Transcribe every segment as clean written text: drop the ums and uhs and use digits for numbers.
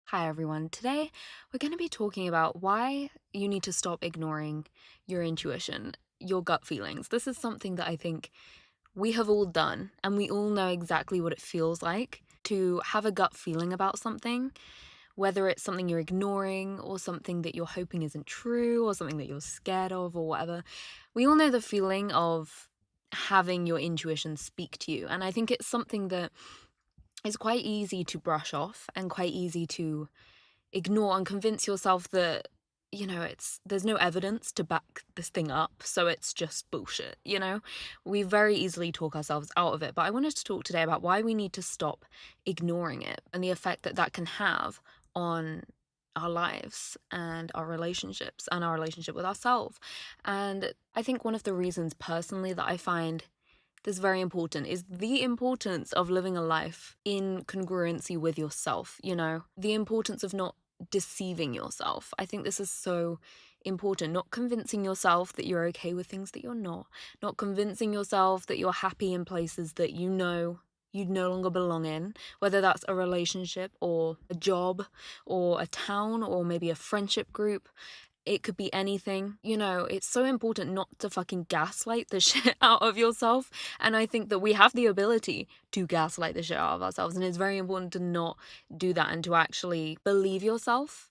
Hi everyone. Today we're going to be talking about why you need to stop ignoring your intuition, your gut feelings. This is something that I think we have all done, and we all know exactly what it feels like to have a gut feeling about something, whether it's something you're ignoring or something that you're hoping isn't true or something that you're scared of or whatever. We all know the feeling of having your intuition speak to you, and I think it's something that is quite easy to brush off and quite easy to ignore and convince yourself that there's no evidence to back this thing up, so it's just bullshit. We very easily talk ourselves out of it, but I wanted to talk today about why we need to stop ignoring it and the effect that that can have on our lives and our relationships and our relationship with ourselves. And I think one of the reasons personally that I find this very important is the importance of living a life in congruency with yourself, the importance of not deceiving yourself. I think this is so important, not convincing yourself that you're okay with things that you're not convincing yourself that you're happy in places that you'd no longer belong in, whether that's a relationship or a job or a town or maybe a friendship group. It could be anything. It's so important not to fucking gaslight the shit out of yourself. And I think that we have the ability to gaslight the shit out of ourselves. And it's very important to not do that and to actually believe yourself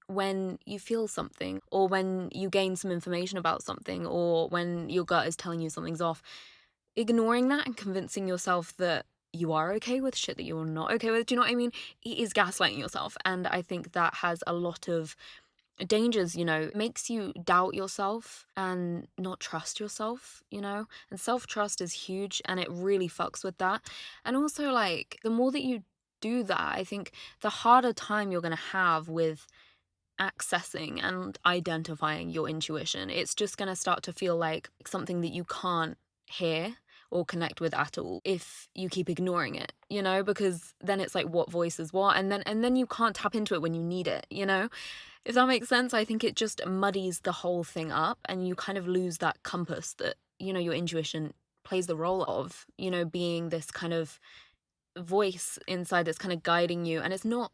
when you feel something or when you gain some information about something or when your gut is telling you something's off. Ignoring that and convincing yourself that you are okay with shit that you're not okay with. Do you know what I mean? It is gaslighting yourself. And I think that has a lot of dangers. Makes you doubt yourself and not trust yourself, and self-trust is huge and it really fucks with that. And also, like, the more that you do that, I think the harder time you're going to have with accessing and identifying your intuition. It's just going to start to feel like something that you can't hear or connect with at all if you keep ignoring it, because then it's like what voice is what, and then you can't tap into it when you need it. If that makes sense. I think it just muddies the whole thing up and you kind of lose that compass that, your intuition plays the role of, being this kind of voice inside that's kind of guiding you. And it's not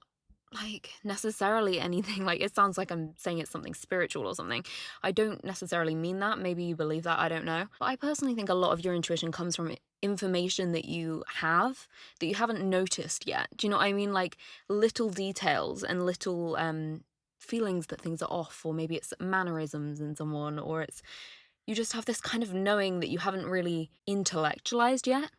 like necessarily anything like it sounds like I'm saying it's something spiritual or something. I don't necessarily mean that. Maybe you believe that, I don't know. But I personally think a lot of your intuition comes from information that you have that you haven't noticed yet. Do you know what I mean? Like little details and little feelings that things are off, or maybe it's mannerisms in someone, or it's you just have this kind of knowing that you haven't really intellectualized yet.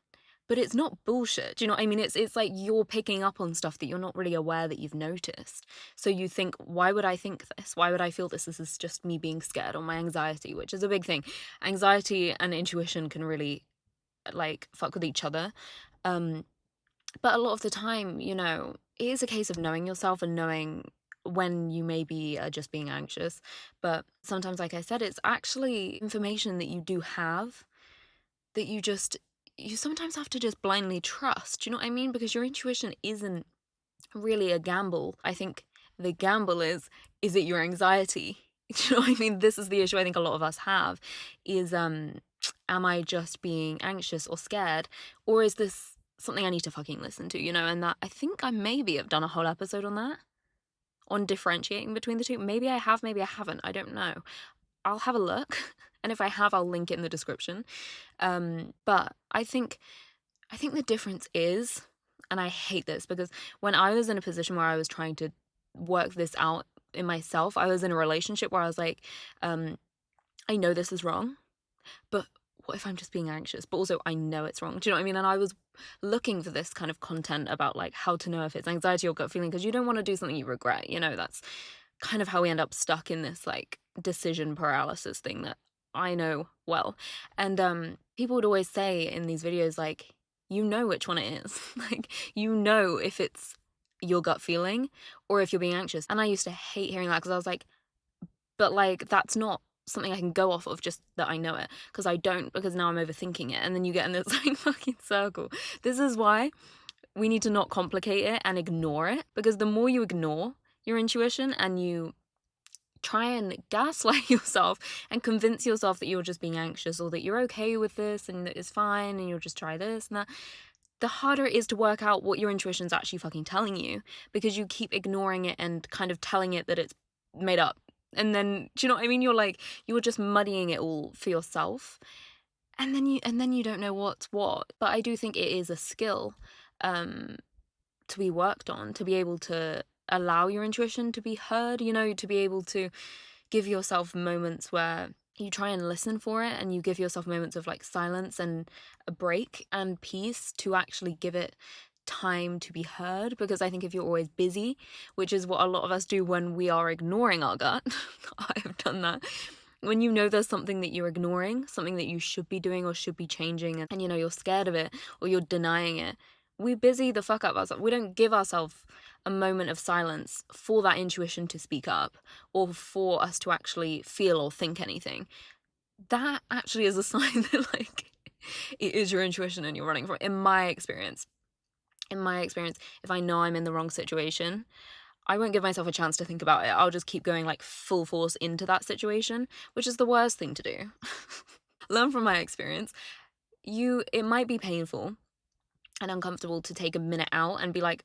But it's not bullshit. Do you know what I mean? It's like you're picking up on stuff that you're not really aware that you've noticed. So you think, why would I think this? Why would I feel this? This is just me being scared, or my anxiety, which is a big thing. Anxiety and intuition can really like fuck with each other. But a lot of the time, it is a case of knowing yourself and knowing when you maybe are just being anxious. But sometimes, like I said, it's actually information that you do have that you sometimes have to just blindly trust. Do you know what I mean? Because your intuition isn't really a gamble. I think the gamble is it your anxiety? Do you know what I mean? This is the issue I think a lot of us have is am I just being anxious or scared, or is this something I need to fucking listen to, And that I think I maybe have done a whole episode on that, on differentiating between the two. Maybe I have, maybe I haven't. I don't know. I'll have a look. And if I have, I'll link it in the description. But I think the difference is, and I hate this because when I was in a position where I was trying to work this out in myself, I was in a relationship where I was like, I know this is wrong, but what if I'm just being anxious? But also I know it's wrong. Do you know what I mean? And I was looking for this kind of content about like how to know if it's anxiety or gut feeling, because you don't want to do something you regret. That's kind of how we end up stuck in this like decision paralysis thing that I know well. And people would always say in these videos, like, which one it is. Like, if it's your gut feeling or if you're being anxious. And I used to hate hearing that because I was like, but like, that's not something I can go off of just that I know it, because I don't, because now I'm overthinking it. And then you get in this like fucking circle. This is why we need to not complicate it and ignore it, because the more you ignore your intuition and you try and gaslight yourself and convince yourself that you're just being anxious or that you're okay with this and that it's fine and you'll just try this and that, the harder it is to work out what your intuition's actually fucking telling you, because you keep ignoring it and kind of telling it that it's made up. And then, do you know what I mean? You're just muddying it all for yourself. And then you don't know what's what. But I do think it is a skill to be worked on, to be able to allow your intuition to be heard, to be able to give yourself moments where you try and listen for it, and you give yourself moments of like silence and a break and peace to actually give it time to be heard. Because I think if you're always busy, which is what a lot of us do when we are ignoring our gut, I have done that. When you know there's something that you're ignoring, something that you should be doing or should be changing, and you're scared of it or you're denying it, we busy the fuck up ourselves. We don't give ourselves a moment of silence for that intuition to speak up or for us to actually feel or think anything. That actually is a sign that like it is your intuition and you're running from it. In my experience, if I know I'm in the wrong situation, I won't give myself a chance to think about it. I'll just keep going like full force into that situation, which is the worst thing to do. Learn from my experience. It might be painful and uncomfortable to take a minute out and be like,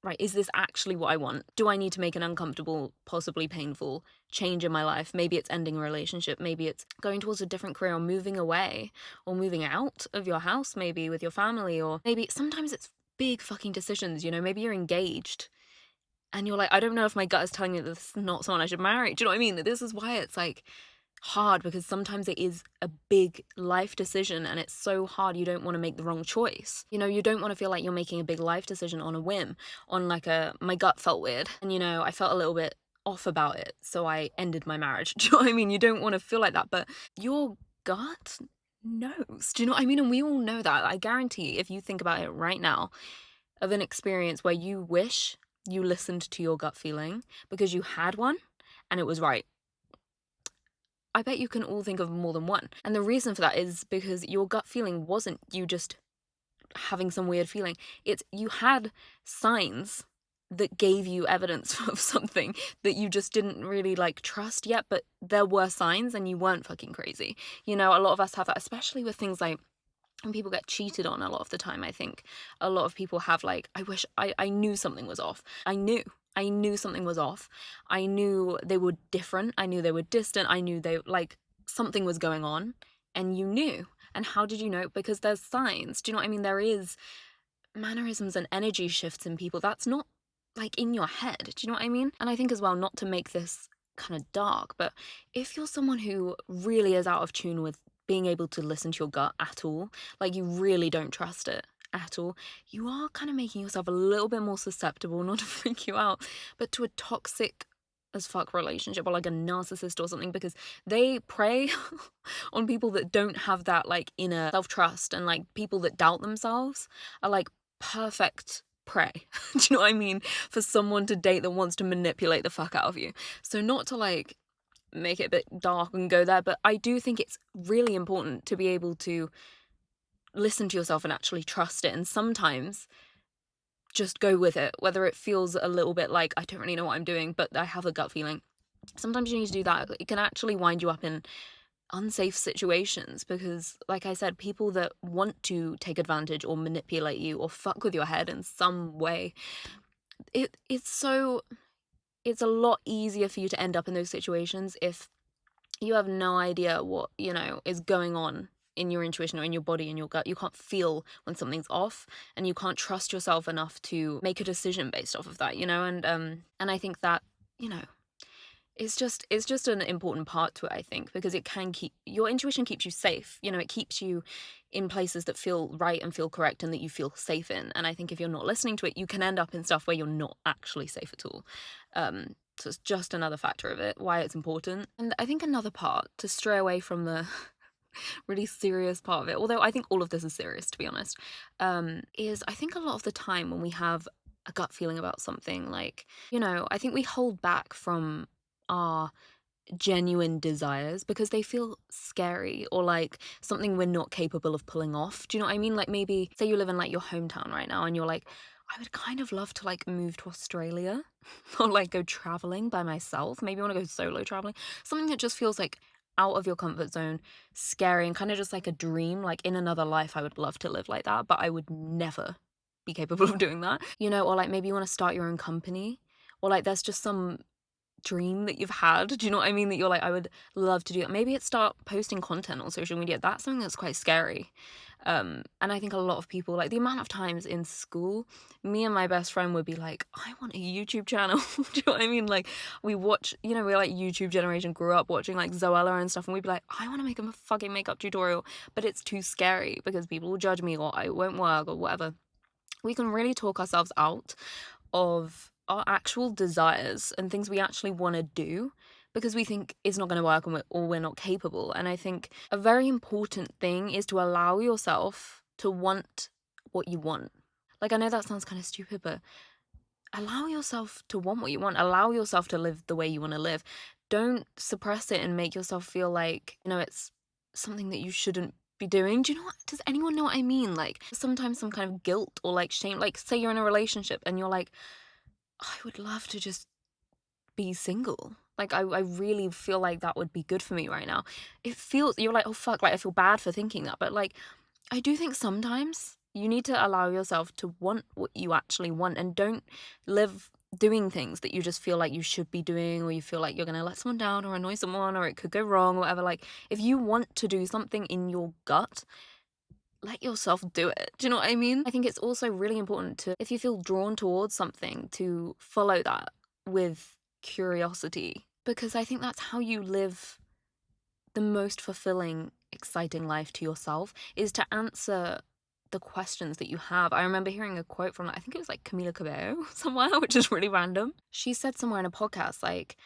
right, is this actually what I want? Do I need to make an uncomfortable, possibly painful change in my life? Maybe it's ending a relationship. Maybe it's going towards a different career, or moving away, or moving out of your house, maybe with your family, or maybe sometimes it's big fucking decisions. Maybe you're engaged and you're like, I don't know if my gut is telling me that this is not someone I should marry. Do you know what I mean? This is why it's like hard, because sometimes it is a big life decision and it's so hard. You don't want to make the wrong choice. You don't want to feel like you're making a big life decision on a whim, on like my gut felt weird and I felt a little bit off about it, so I ended my marriage. Do you know what I mean? You don't want to feel like that, but your gut knows. Do you know what I mean? And we all know that. I guarantee if you think about it right now, of an experience where you wish you listened to your gut feeling because you had one and it was right, I bet you can all think of more than one. And the reason for that is because your gut feeling wasn't you just having some weird feeling. It's you had signs that gave you evidence of something that you just didn't really like trust yet, but there were signs and you weren't fucking crazy. A lot of us have that, especially with things like when people get cheated on a lot of the time. I think a lot of people have like, I wish I knew something was off. I knew something was off. I knew they were different. I knew they were distant. I knew they like something was going on, and you knew. And how did you know? Because there's signs. Do you know what I mean? There is mannerisms and energy shifts in people. That's not like in your head. Do you know what I mean? And I think as well, not to make this kind of dark, but if you're someone who really is out of tune with being able to listen to your gut at all, like you really don't trust it at all, you are kind of making yourself a little bit more susceptible, not to freak you out, but to a toxic as fuck relationship, or like a narcissist or something, because they prey on people that don't have that like inner self-trust, and like people that doubt themselves are like perfect prey. Do you know what I mean? For someone to date that wants to manipulate the fuck out of you. So not to like make it a bit dark and go there, but I do think it's really important to be able to listen to yourself and actually trust it, and sometimes just go with it, whether it feels a little bit like I don't really know what I'm doing, but I have a gut feeling. Sometimes you need to do that. It can actually wind you up in unsafe situations, because like I said, people that want to take advantage or manipulate you or fuck with your head in some way, it's a lot easier for you to end up in those situations if you have no idea what, is going on in your intuition or in your body, in your gut. You can't feel when something's off, and you can't trust yourself enough to make a decision based off of that, and I think that, it's just an important part to it, I think, because it can keep your intuition keeps you safe. It keeps you in places that feel right and feel correct and that you feel safe in. And I think if you're not listening to it, you can end up in stuff where you're not actually safe at all. So it's just another factor of it, why it's important. And I think another part, to stray away from the really serious part of it, although I think all of this is serious, to be honest, is I think a lot of the time when we have a gut feeling about something, like, I think we hold back from our genuine desires because they feel scary, or like something we're not capable of pulling off. Do you know what I mean? Like, maybe say you live in like your hometown right now and you're like, I would kind of love to like move to Australia or like go traveling by myself. Maybe I want to go solo traveling. Something that just feels like out of your comfort zone, scary, and kind of just like a dream. Like in another life, I would love to live like that, but I would never be capable of doing that, you know, or like maybe you want to start your own company, or like there's just some dream that you've had. Do you know what I mean? That you're like, I would love to do it. Maybe it's start posting content on social media. That's something that's quite scary. And I think a lot of people, like the amount of times in school, me and my best friend would be like, I want a YouTube channel. Do you know what I mean? Like we watch, you know, we're like YouTube generation, grew up watching like Zoella and stuff, and we'd be like, I want to make a fucking makeup tutorial, but it's too scary because people will judge me or it won't work or whatever. We can really talk ourselves out of our actual desires and things we actually want to do because we think it's not going to work or we're not capable. And I think a very important thing is to allow yourself to want what you want. Like, I know that sounds kind of stupid, but allow yourself to want what you want. Allow yourself to live the way you want to live. Don't suppress it and make yourself feel like, you know, it's something that you shouldn't be doing. Do you know what? Does anyone know what I mean? Like, sometimes some kind of guilt or like shame. Like, say you're in a relationship and you're like, I would love to just be single. Like, I really feel like that would be good for me right now. It feels, you're like, oh fuck, like I feel bad for thinking that. But like, I do think sometimes you need to allow yourself to want what you actually want and don't live doing things that you just feel like you should be doing, or you feel like you're going to let someone down or annoy someone or it could go wrong or whatever. Like, if you want to do something in your gut, let yourself do it. Do you know what I mean? I think it's also really important to, if you feel drawn towards something, to follow that with curiosity, because I think that's how you live the most fulfilling, exciting life to yourself, is to answer the questions that you have. I remember hearing a quote from, I think it was like Camila Cabello somewhere, which is really random. She said somewhere in a podcast, like,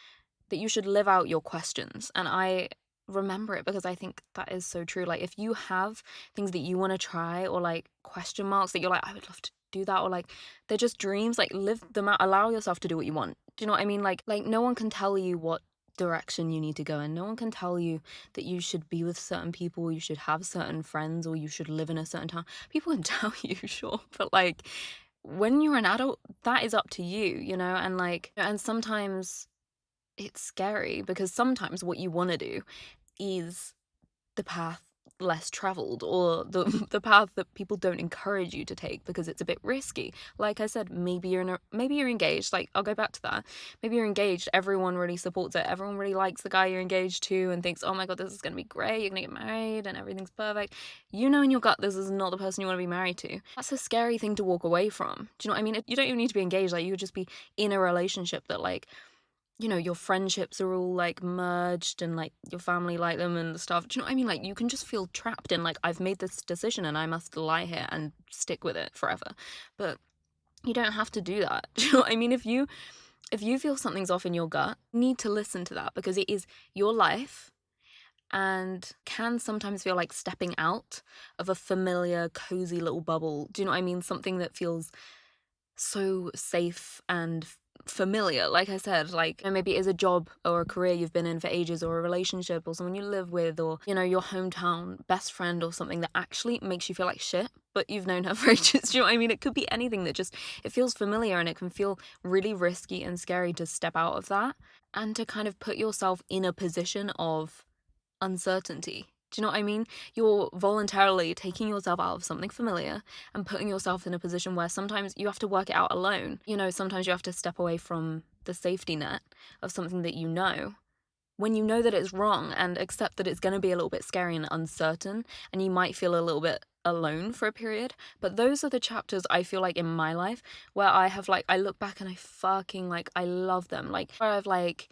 that you should live out your questions. And I remember it because I think that is so true. Like, if you have things that you want to try, or like question marks that you're like, I would love to do that, or like they're just dreams, like live them out, allow yourself to do what you want. Do you know what I mean? Like no one can tell you what direction you need to go in. No one can tell you that you should be with certain people, you should have certain friends, or you should live in a certain town. People can tell you, sure, but like when you're an adult, that is up to you, you know? And like, and sometimes it's scary because sometimes what you want to do is the path less traveled, or the the path that people don't encourage you to take because it's a bit risky. Like I said, maybe you're engaged. Like, I'll go back to that. Maybe you're engaged, everyone really supports it, everyone really likes the guy you're engaged to and thinks, oh my god, this is going to be great, you're going to get married and everything's perfect. You know in your gut this is not the person you want to be married to. That's a scary thing to walk away from. Do you know what I mean? You don't even need to be engaged. Like, you could just be in a relationship that, like, you know, your friendships are all like merged and like your family like them and stuff. Do you know what I mean? Like, you can just feel trapped in like, I've made this decision and I must lie here and stick with it forever. But you don't have to do that. Do you know what I mean? If you feel something's off in your gut, you need to listen to that, because it is your life and can sometimes feel like stepping out of a familiar, cozy little bubble. Do you know what I mean? Something that feels so safe and familiar. Like I said, like, you know, maybe it is a job or a career you've been in for ages, or a relationship, or someone you live with, or, you know, your hometown best friend, or something that actually makes you feel like shit, but you've known her for ages. Do you know what I mean? It could be anything that just, it feels familiar, and it can feel really risky and scary to step out of that and to kind of put yourself in a position of uncertainty. Do you know what I mean? You're voluntarily taking yourself out of something familiar and putting yourself in a position where sometimes you have to work it out alone. You know, sometimes you have to step away from the safety net of something that you know, when you know that it's wrong, and accept that it's going to be a little bit scary and uncertain, and you might feel a little bit alone for a period. But those are the chapters I feel like in my life where I have, like, I look back and I fucking, like, I love them. Like, where I've, like,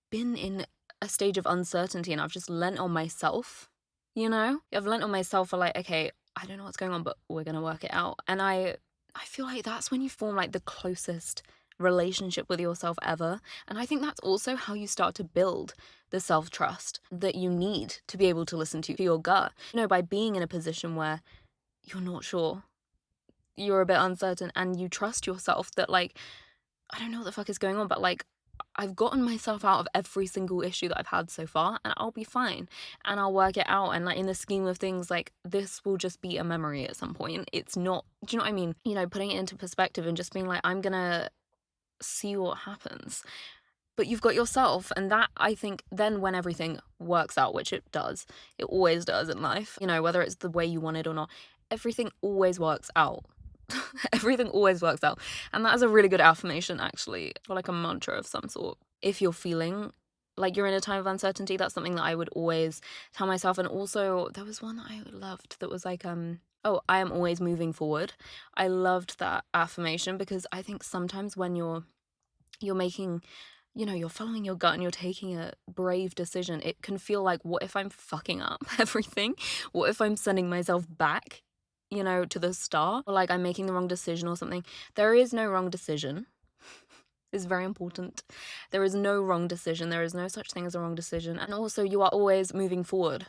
been in a stage of uncertainty and I've just lent on myself, you know? I've lent on myself for like, okay, I don't know what's going on, but we're gonna work it out. And I feel like that's when you form like the closest relationship with yourself ever. And I think that's also how you start to build the self-trust that you need to be able to listen to your gut. You know, by being in a position where you're not sure, you're a bit uncertain, and you trust yourself that, like, I don't know what the fuck is going on, but like, I've gotten myself out of every single issue that I've had so far, and I'll be fine, and I'll work it out. And like, in the scheme of things, like, this will just be a memory at some point. It's not, do you know what I mean? You know, putting it into perspective and just being like, I'm gonna see what happens. but you've got yourself. And that, I think, then when everything works out, which it does, it always does in life, you know, whether it's the way you want it or not, everything always works out. Everything always works out. And that is a really good affirmation, actually, or like a mantra of some sort. If you're feeling like you're in a time of uncertainty, that's something that I would always tell myself. And also, there was one that I loved that was like, oh, I am always moving forward. I loved that affirmation because I think sometimes when you're making, you know, you're following your gut and you're taking a brave decision, it can feel like, what if I'm fucking up everything? What if I'm sending myself back, you know, to the start? Or like I'm making the wrong decision or something. There is no wrong decision. It's very important. There is no wrong decision. There is no such thing as a wrong decision. And also, you are always moving forward.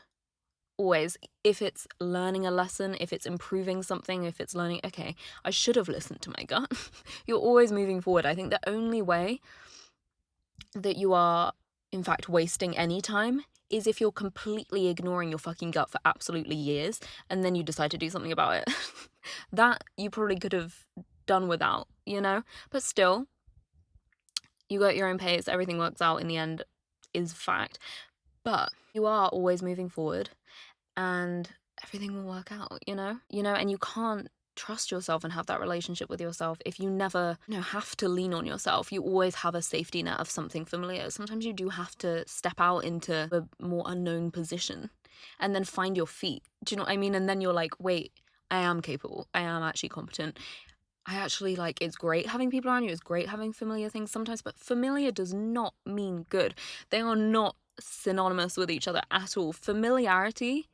Always. If it's learning a lesson, if it's improving something, if it's learning, okay, I should have listened to my gut. You're always moving forward. I think the only way that you are, in fact, wasting any time is if you're completely ignoring your fucking gut for absolutely years and then you decide to do something about it. That you probably could have done without, you know? But still, you got your own pace, everything works out in the end, is fact. But you are always moving forward and everything will work out, you know? And you can't trust yourself and have that relationship with yourself if you never, have to lean on yourself. You always have a safety net of something familiar. Sometimes you do have to step out into a more unknown position and then find your feet. Do you know what I mean? And then you're like, wait, I am capable. I am actually competent. I actually, like, it's great having people around you. It's great having familiar things sometimes, but familiar does not mean good. They are not synonymous with each other at all. Familiarity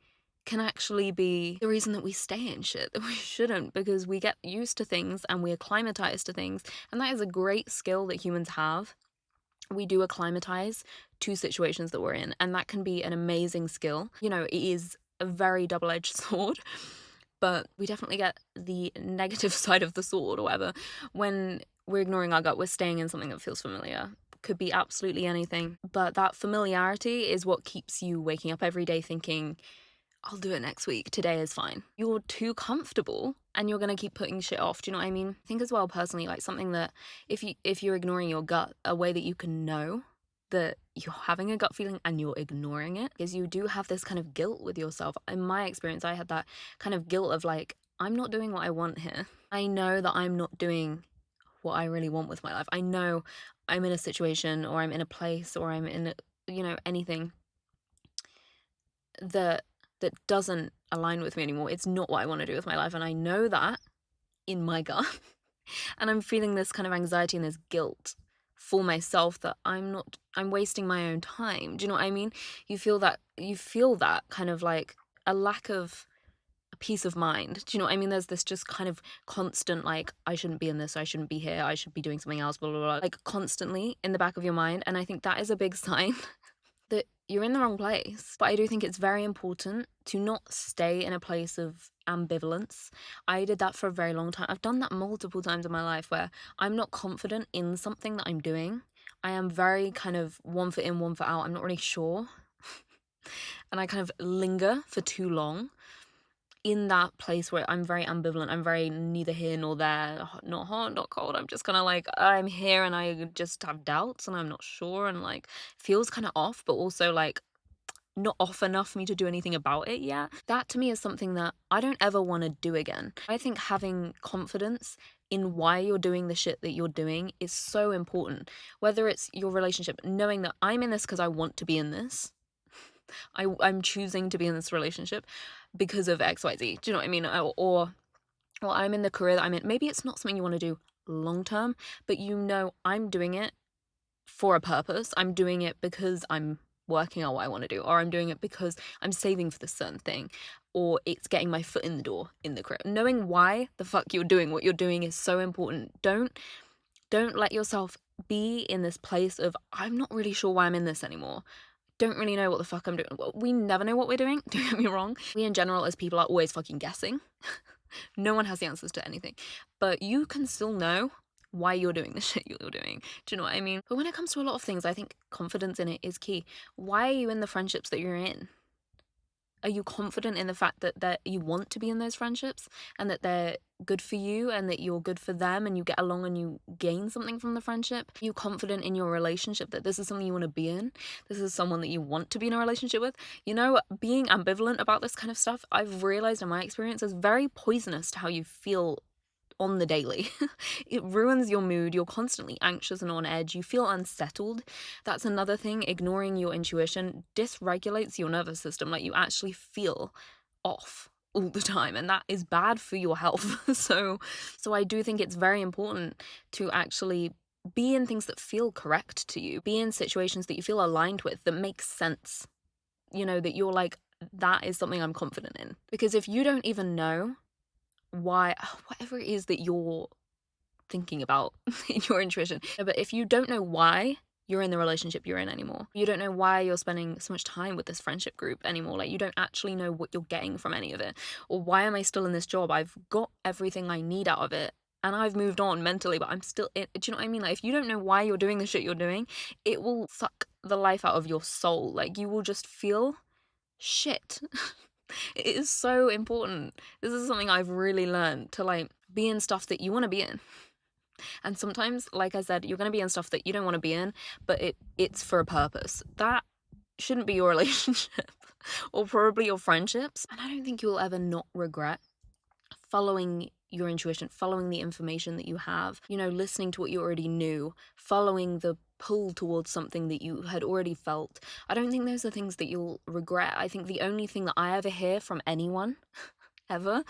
can actually be the reason that we stay in shit that we shouldn't, because we get used to things and we acclimatize to things. And that is a great skill that humans have. We do acclimatize to situations that we're in, and that can be an amazing skill. You know, it is a very double-edged sword. But we definitely get the negative side of the sword or whatever. When we're ignoring our gut, we're staying in something that feels familiar. Could be absolutely anything. But that familiarity is what keeps you waking up every day thinking, I'll do it next week. Today is fine. You're too comfortable and you're going to keep putting shit off. Do you know what I mean? I think as well, personally, like something that if you're ignoring your gut, a way that you can know that you're having a gut feeling and you're ignoring it is you do have this kind of guilt with yourself. In my experience, I had that kind of guilt of like, I'm not doing what I want here. I know that I'm not doing what I really want with my life. I know I'm in a situation or I'm in a place or I'm in, anything that doesn't align with me anymore. It's not what I want to do with my life. And I know that in my gut. And I'm feeling this kind of anxiety and this guilt for myself that I'm wasting my own time. Do you know what I mean? You feel that kind of like a lack of peace of mind. Do you know what I mean? There's this just kind of constant like, I shouldn't be in this, I shouldn't be here, I should be doing something else, blah, blah, blah, like constantly in the back of your mind. And I think that is a big sign that you're in the wrong place. But I do think it's very important to not stay in a place of ambivalence. I did that for a very long time. I've done that multiple times in my life where I'm not confident in something that I'm doing. I am very kind of one foot in, one foot out. I'm not really sure. And I kind of linger for too long in that place where I'm very ambivalent. I'm very neither here nor there, not hot, not cold. I'm just kind of like, I'm here and I just have doubts and I'm not sure, and like feels kind of off, but also like not off enough for me to do anything about it yet. That to me is something that I don't ever want to do again. I think having confidence in why you're doing the shit that you're doing is so important. Whether it's your relationship, knowing that I'm in this because I want to be in this. I'm choosing to be in this relationship because of XYZ. Do you know what I mean? Or I'm in the career that I'm in. Maybe it's not something you want to do long term, but I'm doing it for a purpose. I'm doing it because I'm working out what I want to do, or I'm doing it because I'm saving for this certain thing, or it's getting my foot in the door in the career. Knowing why the fuck you're doing what you're doing is so important. Don't let yourself be in this place of, I'm not really sure why I'm in this anymore. Don't really know what the fuck I'm doing. We never know what we're doing, don't get me wrong. We in general as people are always fucking guessing. No one has the answers to anything. But you can still know why you're doing the shit you're doing. Do you know what I mean? But when it comes to a lot of things, I think confidence in it is key. Why are you in the friendships that you're in? Are you confident in the fact that you want to be in those friendships and that good for you and that you're good for them and you get along and you gain something from the friendship? Are you confident in your relationship that this is something you want to be in? This is someone that you want to be in a relationship with? You know, being ambivalent about this kind of stuff, I've realized in my experience, is very poisonous to how you feel on the daily. It ruins your mood. You're constantly anxious and on edge. You feel unsettled. That's another thing. Ignoring your intuition dysregulates your nervous system. Like, you actually feel off all the time, and that is bad for your health. So I do think it's very important to actually be in things that feel correct to you. Be in situations that you feel aligned with, that make sense. You know, that you're like, that is something I'm confident in. Because if you don't even know why, whatever it is that you're thinking about in your intuition, but if you don't know why you're in the relationship you're in anymore, you don't know why you're spending so much time with this friendship group anymore, like, you don't actually know what you're getting from any of it, or why am I still in this job? I've got everything I need out of it and I've moved on mentally, but I'm still in. Do you know what I mean? Like, if you don't know why you're doing the shit you're doing, it will suck the life out of your soul. Like, you will just feel shit. It is so important. This is something I've really learned, to like be in stuff that you want to be in. And sometimes, like I said, you're going to be in stuff that you don't want to be in, but it's for a purpose. That shouldn't be your relationship or probably your friendships. And I don't think you'll ever not regret following your intuition, following the information that you have, you know, listening to what you already knew, following the pull towards something that you had already felt. I don't think those are things that you'll regret. I think the only thing that I ever hear from anyone ever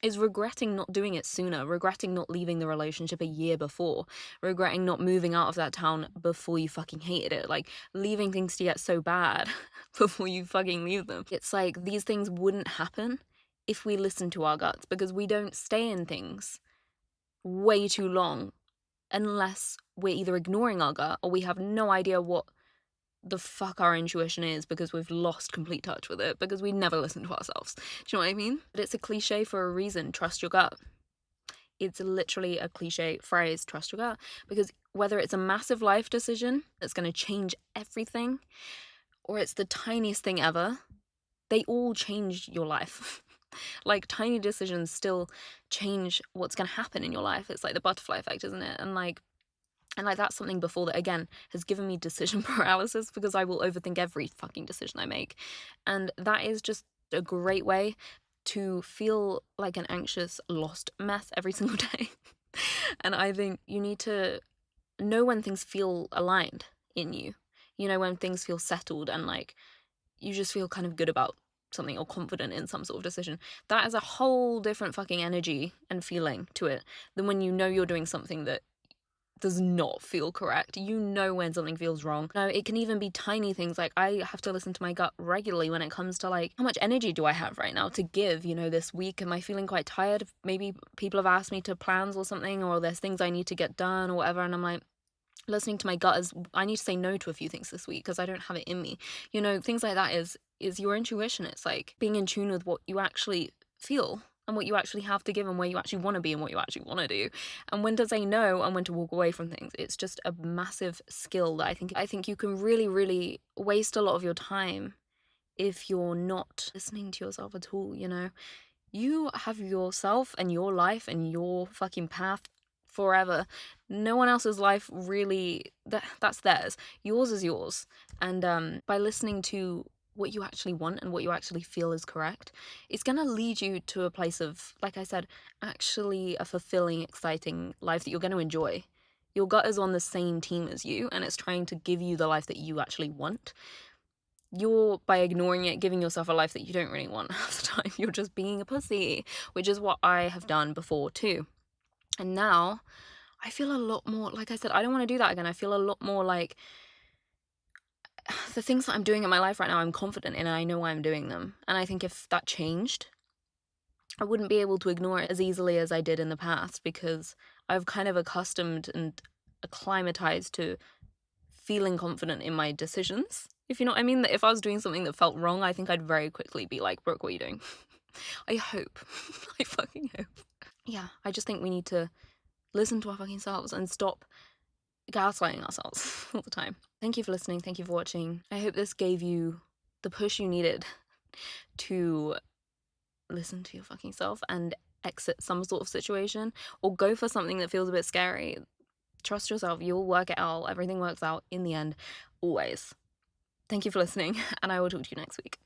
is regretting not doing it sooner, regretting not leaving the relationship a year before, regretting not moving out of that town before you fucking hated it, like leaving things to get so bad before you fucking leave them. It's like, these things wouldn't happen if we listen to our guts, because we don't stay in things way too long unless we're either ignoring our gut or we have no idea what the fuck our intuition is, because we've lost complete touch with it, because we never listen to ourselves. Do you know what I mean? But it's a cliche for a reason. Trust your gut. It's literally a cliche phrase, trust your gut, because whether it's a massive life decision that's going to change everything, or it's the tiniest thing ever, they all change your life. Like, tiny decisions still change what's going to happen in your life. It's like the butterfly effect, isn't it? And that's something before that, again, has given me decision paralysis, because I will overthink every fucking decision I make. And that is just a great way to feel like an anxious, lost mess every single day. And I think you need to know when things feel aligned in you. You know, when things feel settled and like you just feel kind of good about something or confident in some sort of decision. That is a whole different fucking energy and feeling to it than when you know you're doing something that does not feel correct. You know when something feels wrong. No, it can even be tiny things. Like, I have to listen to my gut regularly when it comes to like, how much energy do I have right now to give, you know, this week? Am I feeling quite tired? Maybe people have asked me to plans or something, or there's things I need to get done or whatever, and I'm like, listening to my gut is, I need to say no to a few things this week because I don't have it in me. You know, things like that is your intuition. It's like being in tune with what you actually feel and what you actually have to give and where you actually want to be and what you actually want to do, and when to say no and when to walk away from things. It's just a massive skill that I think you can really, really waste a lot of your time if you're not listening to yourself at all. You know, you have yourself and your life and your fucking path forever. No one else's life really, that's theirs. Yours is yours. And by listening to what you actually want and what you actually feel is correct, it's going to lead you to a place of, like I said, actually a fulfilling, exciting life that you're going to enjoy. Your gut is on the same team as you, and it's trying to give you the life that you actually want. You're, by ignoring it, giving yourself a life that you don't really want half the time. You're just being a pussy, which is what I have done before too. And now I feel a lot more, like I said, I don't want to do that again. I feel a lot more like the things that I'm doing in my life right now, I'm confident in and I know why I'm doing them. And I think if that changed, I wouldn't be able to ignore it as easily as I did in the past, because I've kind of accustomed and acclimatized to feeling confident in my decisions. If you know what I mean, that if I was doing something that felt wrong, I think I'd very quickly be like, Brooke, what are you doing? I hope. I fucking hope. Yeah, I just think we need to listen to our fucking selves and stop gaslighting ourselves all the time. Thank you for listening. Thank you for watching. I hope this gave you the push you needed to listen to your fucking self and exit some sort of situation, or go for something that feels a bit scary. Trust yourself, you'll work it out. Everything works out in the end, always. Thank you for listening, and I will talk to you next week.